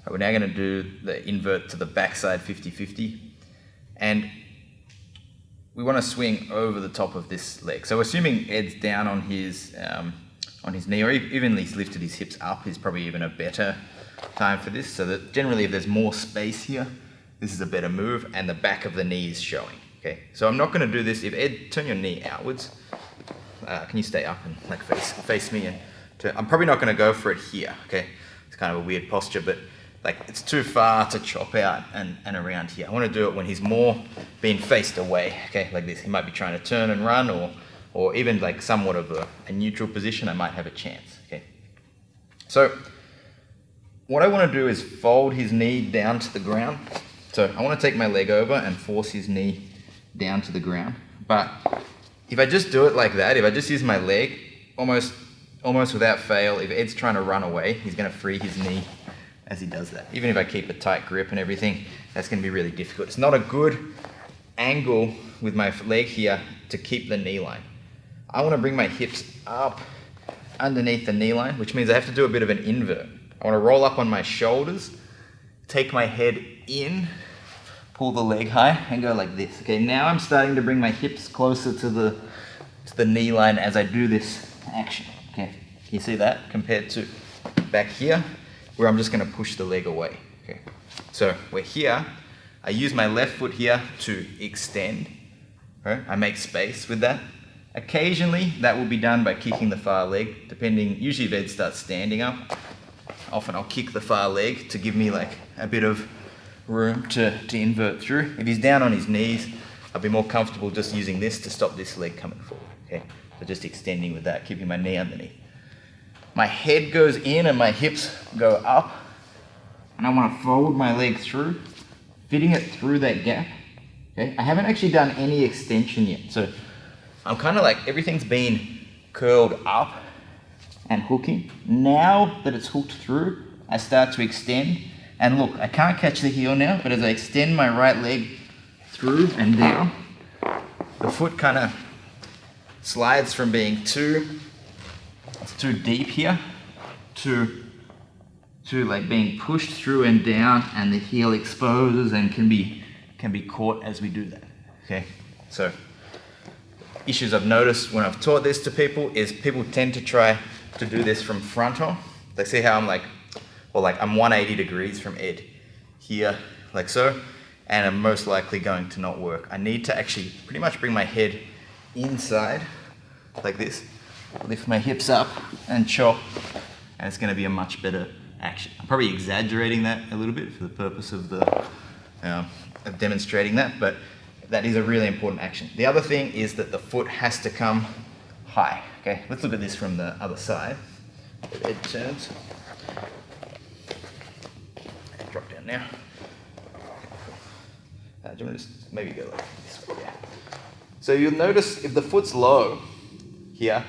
We're now going to do the invert to the backside 50-50, and we want to swing over the top of this leg. So assuming Ed's down on his knee, or even he's lifted his hips up, is probably even a better time for this. So that generally if there's more space here, this is a better move, and the back of the knee is showing. Okay, so I'm not going to do this. If Ed, turn your knee outwards. Can you stay up and like face me? And I'm probably not going to go for it here. Okay, it's kind of a weird posture, but like it's too far to chop out and around here. I want to do it when he's more being faced away. Okay, like this. He might be trying to turn and run, or even like somewhat of a neutral position. I might have a chance. Okay, so what I want to do is fold his knee down to the ground. So I want to take my leg over and force his knee down to the ground. But if I just do it like that, if I just use my leg, almost without fail, if Ed's trying to run away, he's going to free his knee as he does that. Even if I keep a tight grip and everything, that's going to be really difficult. It's not a good angle with my leg here to keep the knee line. I want to bring my hips up underneath the knee line, which means I have to do a bit of an invert. I want to roll up on my shoulders, take my head in, pull the leg high, and go like this. Okay, now I'm starting to bring my hips closer to the knee line as I do this action. Okay, can you see that compared to back here, where I'm just going to push the leg away. Okay, so we're here. I use my left foot here to extend. Right? I make space with that. Occasionally, that will be done by kicking the far leg, depending. Usually, if Ed starts standing up, often I'll kick the far leg to give me like a bit of room to invert through. If he's down on his knees, I'll be more comfortable just using this to stop this leg coming forward. Okay, so just extending with that, keeping my knee underneath. My head goes in and my hips go up, and I want to fold my leg through, fitting it through that gap. Okay, I haven't actually done any extension yet, so I'm kind of like everything's been curled up and hooking. Now that it's hooked through, I start to extend. And look, I can't catch the heel now, but as I extend my right leg through and down, the foot kind of slides from being too deep here to like being pushed through and down, and the heel exposes and can be caught as we do that. Okay, so issues I've noticed when I've taught this to people is people tend to try to do this from front on. They see how I'm like, or like I'm 180 degrees from Ed here, like so, and I'm most likely going to not work. I need to actually pretty much bring my head inside, like this, lift my hips up and chop, and it's gonna be a much better action. I'm probably exaggerating that a little bit for the purpose of of demonstrating that, but that is a really important action. The other thing is that the foot has to come high. Okay, let's look at this from the other side. Ed turns. Drop down now. Do you want to just maybe go like this way? Yeah. So you'll notice if the foot's low here,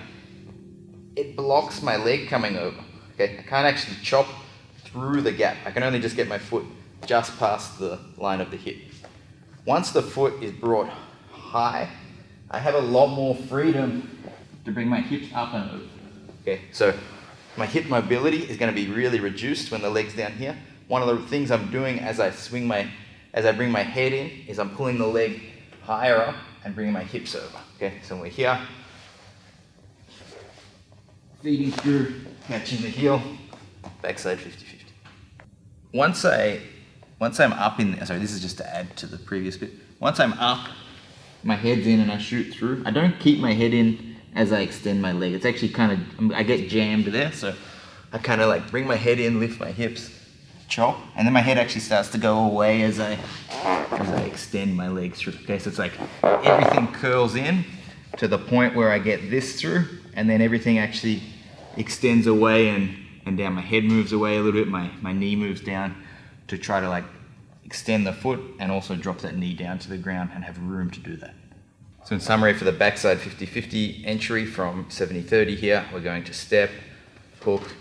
it blocks my leg coming over. Okay, I can't actually chop through the gap. I can only just get my foot just past the line of the hip. Once the foot is brought high, I have a lot more freedom to bring my hips up and over. Okay, so my hip mobility is going to be really reduced when the leg's down here. One of the things I'm doing as I bring my head in is I'm pulling the leg higher up and bringing my hips over. Okay, so we're here, feeding through, catching the heel, backside 50-50. Once I'm up in, sorry, this is just to add to the previous bit. Once I'm up, my head's in and I shoot through. I don't keep my head in as I extend my leg. It's actually kind of, I get jammed there, so I kind of like bring my head in, lift my hips, chop, and then my head actually starts to go away as I extend my leg through. Okay, so it's like everything curls in to the point where I get this through, and then everything actually extends away and down. My head moves away a little bit, my knee moves down to try to like extend the foot and also drop that knee down to the ground and have room to do that. So in summary, for the backside 50-50 entry from 70-30 here, we're going to step, hook,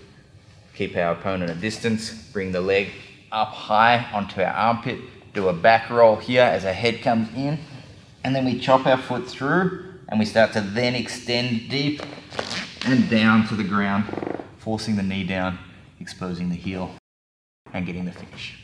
keep our opponent a distance, bring the leg up high onto our armpit, do a back roll here as our head comes in, and then we chop our foot through and we start to then extend deep and down to the ground, forcing the knee down, exposing the heel. and getting the finish.